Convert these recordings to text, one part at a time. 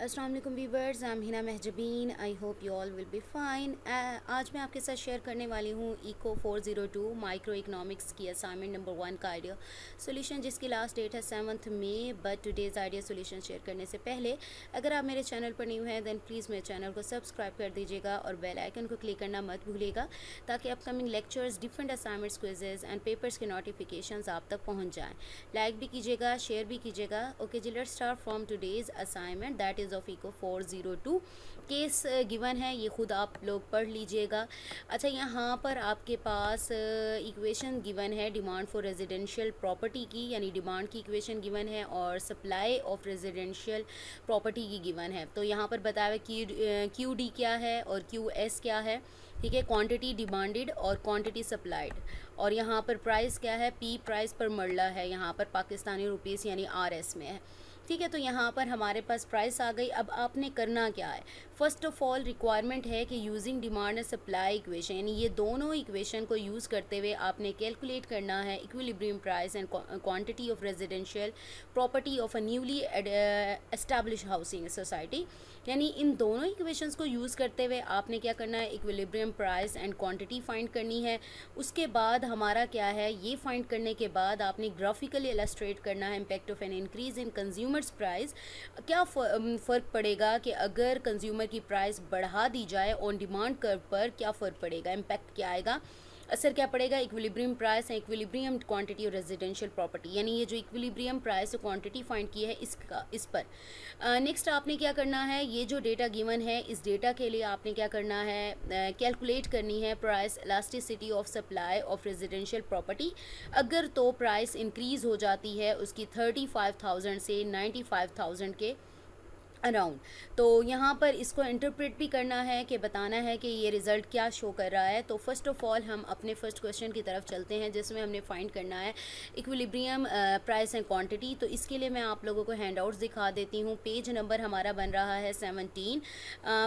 अस्सलाम वालेकुम viewers, I am Hina Mahjabeen. I hope you all will be fine. आज मैं आपके साथ शेयर करने वाली हूँ इको 402 माइक्रो इकोनॉमिक्स की असाइनमेंट नंबर 1 का आइडिया सोल्यूशन, जिसकी लास्ट डेट है 7 मई। But today's idea solution share करने से पहले अगर आप मेरे चैनल पर न्यू हैं दैन प्लीज़ मेरे चैनल को सब्सक्राइब कर दीजिएगा और बेल आइकन को क्लिक करना मत भूलिएगा ताकि upcoming lectures, different assignments, quizzes and papers के नोटिफिकेशंस आप तक पहुँच जाएँ। लाइक भी कीजिएगा, शेयर भी कीजिएगा। ओके जी, let's start from today's assignment that is of eco 402। Case given है, ये खुद आप लोग पढ़ लीजिएगा। अच्छा, यहाँ पर आपके पास इक्वेशन गिवन है डिमांड फॉर रेजिडेंशियल प्रॉपर्टी की, यानी डिमांड की इक्वेशन गिवन है और सप्लाई ऑफ रेजिडेंशियल प्रॉपर्टी की गिवन है। तो यहाँ पर बताया क्यू डी क्या है और क्यू एस क्या है। ठीक है, क्वांटिटी डिमांडेड और क्वांटिटी सप्लाइड। और यहाँ पर प्राइस क्या है, पी प्राइस पर मरला है, यहाँ पर पाकिस्तानी रुपीस यानी आरएस में है। ठीक है, तो यहाँ पर हमारे पास प्राइस आ गई। अब आपने करना क्या है, फर्स्ट ऑफ ऑल रिक्वायरमेंट है कि using demand and supply equation, यानी ये दोनों इक्वेशन को यूज़ करते हुए आपने कैलकुलेट करना है equilibrium price and quantity of residential property of a newly establish housing society. यानी इन दोनों इक्वेशंस को यूज़ करते हुए आपने क्या करना है, equilibrium price and quantity find करनी है। उसके बाद हमारा क्या है, ये फाइंड करने के बाद आपने ग्राफिकली इलस्ट्रेट करना है impact of an increase in consumers price. क्या फ़र्क पड़ेगा कि अगर कंज्यूमर की प्राइस बढ़ा दी जाए ऑन डिमांड कर्व पर, क्या फ़र्क पड़ेगा, इम्पैक्ट क्या आएगा, असर क्या पड़ेगा equilibrium price and equilibrium quantity और रेजिडेंशियल प्रॉपर्टी। यानी ये जो इक्विलिब्रियम प्राइस और क्वांटिटी फाइंड की है इस पर नेक्स्ट आपने क्या करना है, ये जो डेटा गिवन है इस डेटा के लिए आपने क्या करना है, कैलकुलेट करनी है price elasticity of supply of residential property. अगर तो प्राइस इंक्रीज़ हो जाती है उसकी 35,000 से 95,000 के अराउंड, तो यहाँ पर इसको इंटरप्रेट भी करना है कि बताना है कि ये रिज़ल्ट क्या शो कर रहा है। तो फर्स्ट ऑफ ऑल हम अपने फर्स्ट क्वेश्चन की तरफ चलते हैं जिसमें हमने फाइंड करना है इक्विलिब्रियम प्राइस एंड क्वांटिटी। तो इसके लिए मैं आप लोगों को हैंडआउट्स दिखा देती हूँ। पेज नंबर हमारा बन रहा है 17।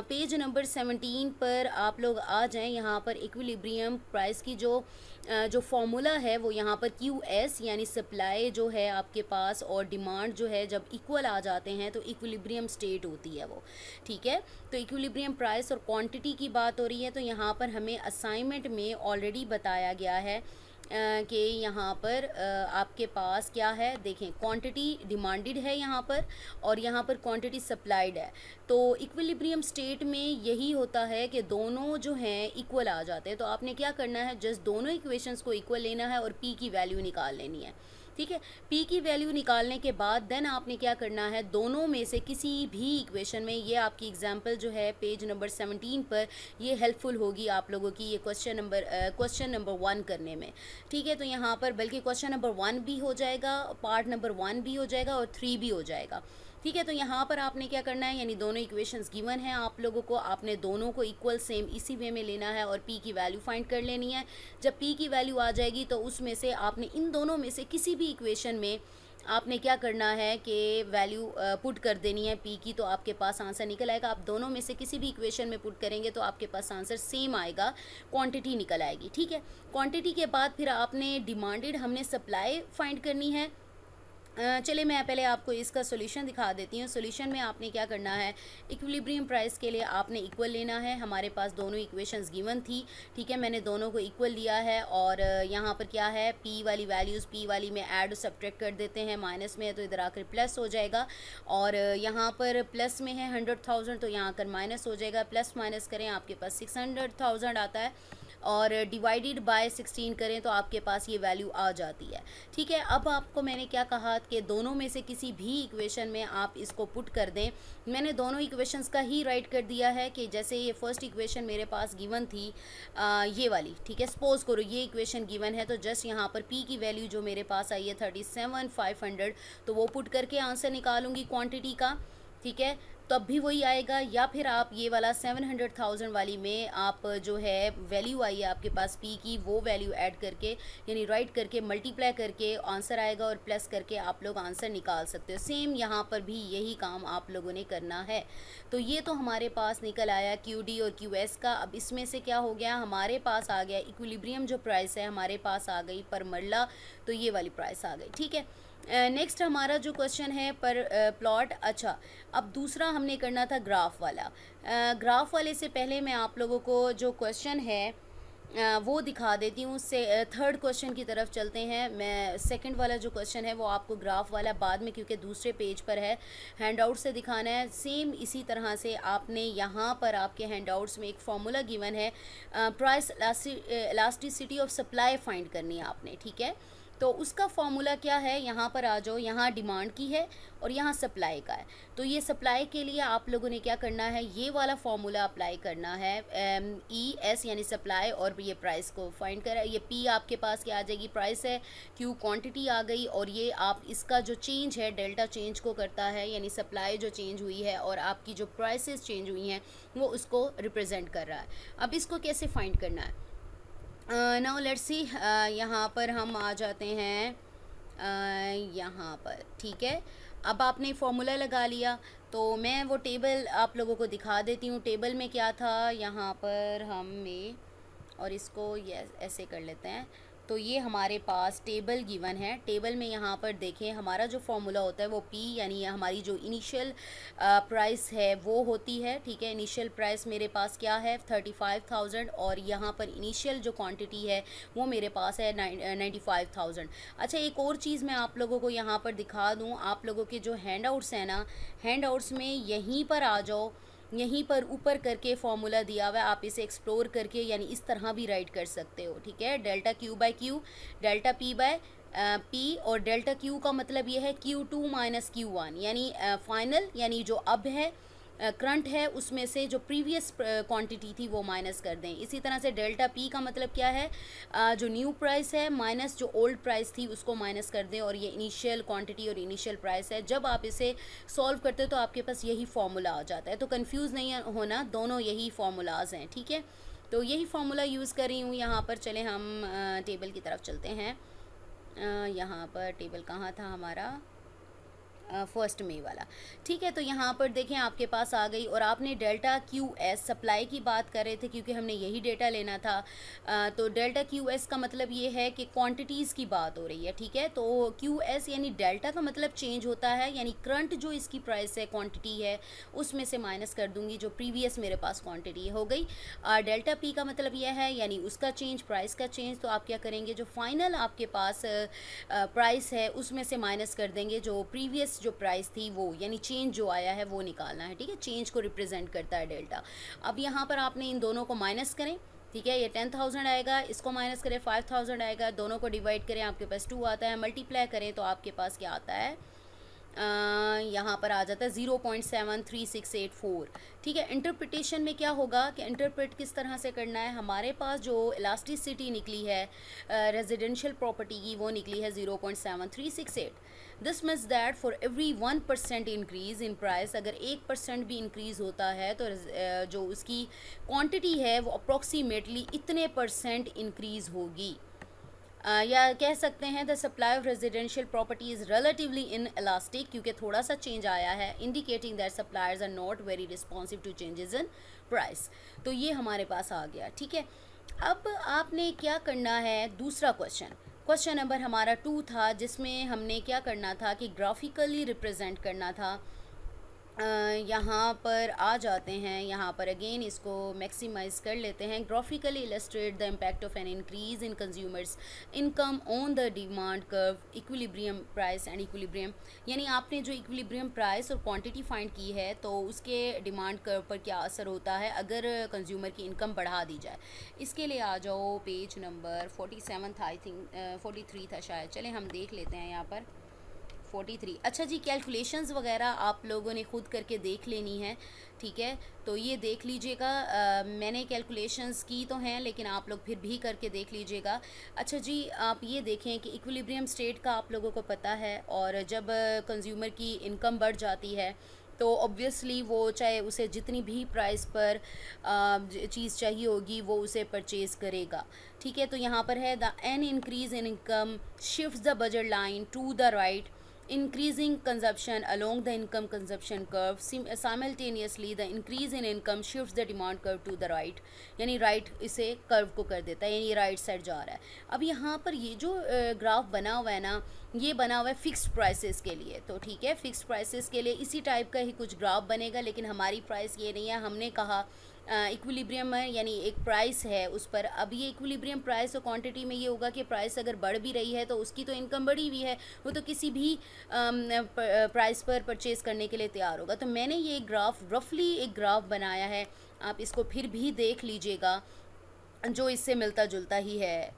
पेज नंबर 17 पर आप लोग आ जाएँ। यहाँ पर इक्विलिब्रियम प्राइस की जो फॉर्मूला है वो यहाँ पर क्यू एस, यानी सप्लाई जो है आपके पास और डिमांड जो है जब इक्वल आ जाते हैं तो इक्विलिब्रियम स्टेट होती है वो। ठीक है, तो इक्विलिब्रियम प्राइस और क्वांटिटी की बात हो रही है। तो यहाँ पर हमें असाइनमेंट में ऑलरेडी बताया गया है कि यहाँ पर आपके पास क्या है, देखें क्वांटिटी डिमांडेड है यहाँ पर और यहाँ पर क्वांटिटी सप्लाइड है। तो इक्विलिब्रियम स्टेट में यही होता है कि दोनों जो हैं इक्वल आ जाते हैं। तो आपने क्या करना है, जस्ट दोनों इक्वेशंस को इक्वल लेना है और पी की वैल्यू निकाल लेनी है। ठीक है, पी की वैल्यू निकालने के बाद देन आपने क्या करना है, दोनों में से किसी भी इक्वेशन में, ये आपकी एग्जांपल जो है पेज नंबर 17 पर ये हेल्पफुल होगी आप लोगों की ये क्वेश्चन नंबर 1 करने में। ठीक है, तो यहाँ पर बल्कि क्वेश्चन नंबर 1 भी हो जाएगा, पार्ट नंबर 1 भी हो जाएगा और 3 भी हो जाएगा। ठीक है, तो यहाँ पर आपने क्या करना है, यानी दोनों इक्वेशंस गिवन हैं आप लोगों को, आपने दोनों को इक्वल सेम इसी वे में लेना है और पी की वैल्यू फाइंड कर लेनी है। जब पी की वैल्यू आ जाएगी तो उसमें से आपने इन दोनों में से किसी भी इक्वेशन में आपने क्या करना है कि वैल्यू पुट कर देनी है पी की, तो आपके पास आंसर निकल आएगा। आप दोनों में से किसी भी इक्वेशन में पुट करेंगे तो आपके पास आंसर सेम आएगा, क्वांटिटी निकल आएगी। ठीक है, क्वांटिटी के बाद फिर आपने डिमांडेड, हमने सप्लाई फाइंड करनी है। चलिए मैं पहले आपको इसका सोल्यूशन दिखा देती हूँ। सोल्यूशन में आपने क्या करना है, इक्विलिब्रियम प्राइस के लिए आपने इक्वल लेना है। हमारे पास दोनों इक्वेशंस गिवन थी। ठीक है, मैंने दोनों को इक्वल लिया है और यहाँ पर क्या है, पी वाली वैल्यूज़ पी वाली में ऐड और सब्ट्रैक्ट कर देते हैं, माइनस में है तो इधर आकर प्लस हो जाएगा। और यहाँ पर प्लस में है 100,000 तो यहाँ आकर माइनस हो जाएगा। प्लस माइनस करें आपके पास 600,000 आता है और डिवाइडेड बाय 16 करें तो आपके पास ये वैल्यू आ जाती है। ठीक है, अब आपको मैंने क्या कहा कि दोनों में से किसी भी इक्वेशन में आप इसको पुट कर दें। मैंने दोनों इक्वेशंस का ही राइट कर दिया है कि जैसे ये फर्स्ट इक्वेशन मेरे पास गिवन थी ये वाली। ठीक है, सपोज करो ये इक्वेशन गिवन है तो जस्ट यहाँ पर पी की वैल्यू जो मेरे पास आई है 37,500, तो वो पुट करके आंसर निकालूंगी क्वान्टिटी का। ठीक है, तब भी वही आएगा। या फिर आप ये वाला 700,000 वाली में आप जो है वैल्यू आई है आपके पास पी की, वो वैल्यू ऐड करके यानी राइट करके मल्टीप्लाई करके आंसर आएगा और प्लस करके आप लोग आंसर निकाल सकते हो। सेम यहाँ पर भी यही काम आप लोगों ने करना है। तो ये तो हमारे पास निकल आया क्यू डी और क्यू एस का। अब इसमें से क्या हो गया, हमारे पास आ गया इक्विलिब्रियम जो प्राइस है हमारे पास आ गई पर मरला, तो ये वाली प्राइस आ गई। ठीक है, नेक्स्ट हमारा जो क्वेश्चन है पर प्लॉट। अच्छा, अब दूसरा हमने करना था ग्राफ वाला। ग्राफ वाले से पहले मैं आप लोगों को जो क्वेश्चन है वो दिखा देती हूँ। उससे थर्ड क्वेश्चन की तरफ चलते हैं। मैं सेकंड वाला जो क्वेश्चन है वो आपको ग्राफ वाला बाद में, क्योंकि दूसरे पेज पर है, हैंडआउट से दिखाना है। सेम इसी तरह से आपने यहाँ पर आपके हैंडआउट्स में एक फार्मूला गिवन है, price elasticity of supply find करनी है आपने, ठीक है। तो उसका फॉर्मूला क्या है, यहाँ पर आ जाओ। यहाँ डिमांड की है और यहाँ सप्लाई का है। तो ये सप्लाई के लिए आप लोगों ने क्या करना है, ये वाला फॉर्मूला अप्लाई करना है। ई एस यानी सप्लाई, और ये प्राइस को फाइंड करा। ये पी आपके पास क्या आ जाएगी, प्राइस है। क्यू क्वांटिटी आ गई, और ये आप इसका जो चेंज है डेल्टा चेंज को करता है, यानी सप्लाई जो चेंज हुई है और आपकी जो प्राइसेस चेंज हुई हैं वो उसको रिप्रेजेंट कर रहा है। अब इसको कैसे फाइंड करना है, नाउ लेट्स सी। यहाँ पर हम आ जाते हैं यहाँ पर, ठीक है। अब आपने फॉर्मूला लगा लिया, तो मैं वो टेबल आप लोगों को दिखा देती हूँ। टेबल में क्या था, यहाँ पर हमें, और इसको ये ऐसे कर लेते हैं। तो ये हमारे पास टेबल गिवन है। टेबल में यहाँ पर देखें, हमारा जो फॉर्मूला होता है वो पी, यानी हमारी जो इनिशियल प्राइस है वो होती है, ठीक है। इनिशियल प्राइस मेरे पास क्या है, 35,000, और यहाँ पर इनिशियल जो क्वांटिटी है वो मेरे पास है 95,000। अच्छा, एक और चीज़ मैं आप लोगों को यहाँ पर दिखा दूँ। आप लोगों के जो हैंडआउट्स हैं ना, हैंडआउट्स में यहीं पर आ जाओ, यहीं पर ऊपर करके फॉर्मूला दिया हुआ है। आप इसे एक्सप्लोर करके यानी इस तरह भी राइट कर सकते हो, ठीक है। Delta Q by Q, delta P by P, और डेल्टा क्यू का मतलब ये है Q2 माइनस Q1, यानी फाइनल, यानी जो अब है करंट है उसमें से जो प्रीवियस क्वांटिटी थी वो माइनस कर दें। इसी तरह से डेल्टा पी का मतलब क्या है, जो न्यू प्राइस है माइनस जो ओल्ड प्राइस थी उसको माइनस कर दें, और ये इनिशियल क्वांटिटी और इनिशियल प्राइस है। जब आप इसे सॉल्व करते हो तो आपके पास यही फार्मूला आ जाता है। तो कंफ्यूज नहीं होना, दोनों यही फार्मूलाज हैं, ठीक है। तो यही फार्मूला यूज़ कर रही हूँ यहाँ पर। चले हम टेबल की तरफ चलते हैं। यहाँ पर टेबल कहाँ था हमारा, फर्स्ट में वाला, ठीक है। तो यहाँ पर देखें आपके पास आ गई, और आपने डेल्टा क्यू एस सप्लाई की बात कर रहे थे क्योंकि हमने यही डेटा लेना था। तो डेल्टा क्यू एस का मतलब ये है कि क्वांटिटीज़ की बात हो रही है, ठीक है। तो क्यू एस यानी डेल्टा का मतलब चेंज होता है, यानी करंट जो इसकी प्राइस है, क्वांटिटी है, उसमें से माइनस कर दूंगी जो प्रीवियस मेरे पास क्वांटिटी हो गई। डेल्टा पी का मतलब यह है यानी उसका चेंज, प्राइस का चेंज। तो आप क्या करेंगे, जो फाइनल आपके पास प्राइस है उसमें से माइनस कर देंगे जो प्रीवियस जो प्राइस थी वो, यानी चेंज जो आया है वो निकालना है, ठीक है। चेंज को रिप्रेजेंट करता है डेल्टा। अब यहाँ पर आपने इन दोनों को माइनस करें, ठीक है। ये 10,000 आएगा, इसको माइनस करें 5,000 आएगा, दोनों को डिवाइड करें आपके पास 2 आता है, मल्टीप्लाई करें तो आपके पास क्या आता है, यहाँ पर आ जाता है 0.73684, ठीक है। इंटरप्रिटेशन में क्या होगा कि इंटरप्रेट किस तरह से करना है, हमारे पास जो इलास्टिसिटी निकली है रेजिडेंशियल प्रॉपर्टी की वो निकली है 0.7368। This means that for every 1% increase in price, अगर 1% भी इंक्रीज़ होता है तो जो उसकी क्वांटिटी है वो अप्रॉक्सीमेटली इतने परसेंट इंक्रीज़ होगी। या कह सकते हैं the supply of residential property is relatively inelastic, क्योंकि थोड़ा सा चेंज आया है, indicating that suppliers are not very responsive to changes in price. तो ये हमारे पास आ गया, ठीक है। अब आपने क्या करना है, दूसरा क्वेश्चन नंबर हमारा 2 था, जिसमें हमने क्या करना था कि ग्राफिकली रिप्रेजेंट करना था। यहाँ पर आ जाते हैं, यहाँ पर अगेन इसको मैक्सिमाइज़ कर लेते हैं। Graphically illustrate the impact of an increase in consumers income on the demand curve, equilibrium price and equilibrium, यानी आपने जो इक्विलिब्रियम प्राइस और क्वांटिटी फाइंड की है तो उसके डिमांड कर्व पर क्या असर होता है अगर कंज्यूमर की इनकम बढ़ा दी जाए। इसके लिए आ जाओ पेज नंबर 47 था, आई थिंक 43 था शायद। चलें हम देख लेते हैं यहाँ पर 43। अच्छा जी, कैलकुलेशंस वगैरह आप लोगों ने खुद करके देख लेनी है, ठीक है। तो ये देख लीजिएगा, मैंने कैलकुलेशंस की तो हैं लेकिन आप लोग फिर भी करके देख लीजिएगा। अच्छा जी, आप ये देखें कि इक्विलिब्रियम स्टेट का आप लोगों को पता है, और जब कंज्यूमर की इनकम बढ़ जाती है तो ऑब्वियसली वो चाहे उसे जितनी भी प्राइस पर चीज़ चाहिए होगी वो उसे परचेज़ करेगा, ठीक है। तो यहाँ पर है the an increase in income shifts the budget line to the right, increasing consumption along the income consumption curve, simultaneously the increase in income shifts the demand curve to the right, यानी right इसे curve को कर देता है, यानी right side जा रहा है। अब यहाँ पर ये जो ग्राफ बना हुआ है ना, ये बना हुआ है फिक्स्ड प्राइसेस के लिए। तो ठीक है, फिक्स्ड प्राइसेस के लिए इसी टाइप का ही कुछ ग्राफ बनेगा, लेकिन हमारी प्राइस ये नहीं है। हमने कहा इक्विलिब्रियम है, यानी एक प्राइस है उस पर। अब ये इक्विलिब्रियम प्राइस और क्वांटिटी में ये होगा कि प्राइस अगर बढ़ भी रही है तो उसकी तो इनकम बढ़ी हुई है, वो तो किसी भी प्राइस पर परचेज़ करने के लिए तैयार होगा। तो मैंने ये ग्राफ रफली एक ग्राफ बनाया है, आप इसको फिर भी देख लीजिएगा, जो इससे मिलता जुलता ही है।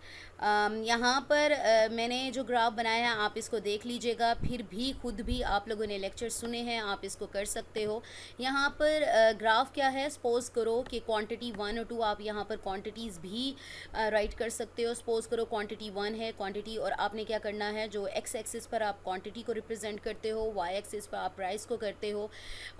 यहाँ पर मैंने जो ग्राफ बनाया है आप इसको देख लीजिएगा, फिर भी खुद भी आप लोगों ने लेक्चर सुने हैं, आप इसको कर सकते हो। यहाँ पर ग्राफ क्या है, सपोज़ करो कि क्वांटिटी 1 और 2, आप यहाँ पर क्वांटिटीज़ भी राइट कर सकते हो। सपोज़ करो क्वांटिटी 1 है क्वांटिटी, और आपने क्या करना है, जो एक्स एक्सिस पर आप क्वांटिटी को रिप्रेजेंट करते हो, वाई एक्सिस पर आप प्राइस को करते हो।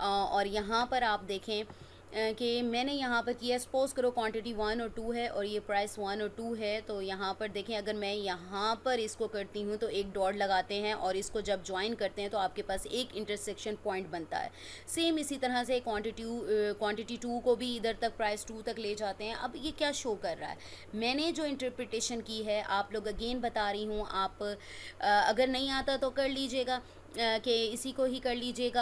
और यहाँ पर आप देखें कि मैंने यहाँ पर किया, सपोज़ करो क्वांटिटी 1 और 2 है और ये प्राइस 1 और 2 है। तो यहाँ पर देखें, अगर मैं यहाँ पर इसको करती हूँ तो एक डॉट लगाते हैं और इसको जब ज्वाइन करते हैं तो आपके पास एक इंटरसेक्शन पॉइंट बनता है। सेम इसी तरह से क्वांटिटी 2 को भी इधर तक, प्राइस 2 तक ले जाते हैं। अब ये क्या शो कर रहा है, मैंने जो इंटरप्रिटेशन की है आप लोग अगेन बता रही हूँ, आप अगर नहीं आता तो कर लीजिएगा कि इसी को ही कर लीजिएगा,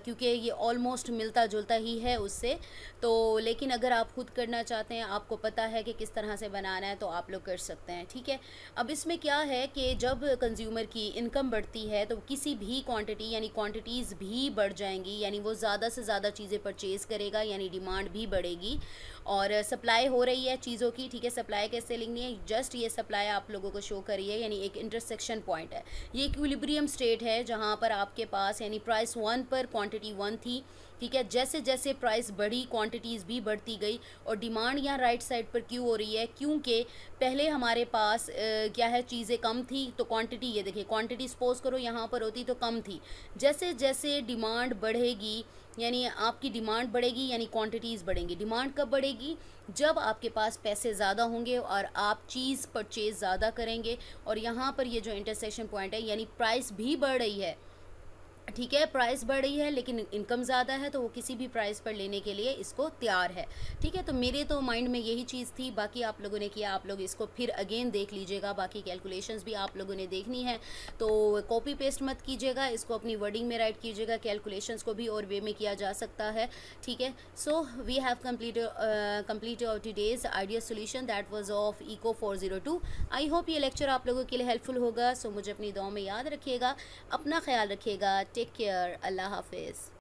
क्योंकि ये ऑलमोस्ट मिलता जुलता ही है उससे। तो लेकिन अगर आप खुद करना चाहते हैं, आपको पता है कि किस तरह से बनाना है, तो आप लोग कर सकते हैं। ठीक है, अब इसमें क्या है कि जब कंज्यूमर की इनकम बढ़ती है तो किसी भी क्वांटिटी, यानी क्वांटिटीज़ भी बढ़ जाएंगी, यानी वो ज़्यादा से ज़्यादा चीज़ें परचेज़ करेगा, यानी डिमांड भी बढ़ेगी। और सप्लाई हो रही है चीज़ों की, ठीक है, सप्लाई कैसे लिखनी है, जस्ट ये सप्लाई आप लोगों को शो करी है, यानी एक इंटरसेक्शन पॉइंट है। ये इक्विलिब्रियम स्टेट है जहाँ पर आपके पास, यानी प्राइस 1 पर क्वांटिटी 1 थी, ठीक है, जैसे जैसे प्राइस बढ़ी क्वांटिटीज़ भी बढ़ती गई। और डिमांड यहाँ राइट साइड पर क्यों हो रही है, क्योंकि पहले हमारे पास क्या है, चीज़ें कम थी तो क्वांटिटी, ये देखिए क्वांटिटी सपोज़ करो यहाँ पर होती तो कम थी। जैसे जैसे डिमांड बढ़ेगी, यानी आपकी डिमांड बढ़ेगी, यानी क्वांटिटीज़ बढ़ेंगी। डिमांड कब बढ़ेगी, जब आपके पास पैसे ज़्यादा होंगे और आप चीज़ परचेज़ ज़्यादा करेंगे। और यहाँ पर ये जो इंटरसेक्शन पॉइंट है, यानी प्राइस भी बढ़ रही है, ठीक है, प्राइस बढ़ रही है लेकिन इनकम ज़्यादा है, तो वो किसी भी प्राइस पर लेने के लिए इसको तैयार है। ठीक है, तो मेरे तो माइंड में यही चीज़ थी, बाकी आप लोगों ने किया, आप लोग इसको फिर अगेन देख लीजिएगा, बाकी कैलकुलेशंस भी आप लोगों ने देखनी है। तो कॉपी पेस्ट मत कीजिएगा, इसको अपनी वर्डिंग में राइट कीजिएगा, कैलकुलेशंस को भी और वे में किया जा सकता है। ठीक है, so we have completed our today's idea solution, that was of eco 402। I hope ये लेक्चर आप लोगों के लिए हेल्पफुल होगा। सो मुझे अपनी दुआ में याद रखिएगा, अपना ख्याल रखिएगा, टेक केयर, अल्लाह हाफिज़।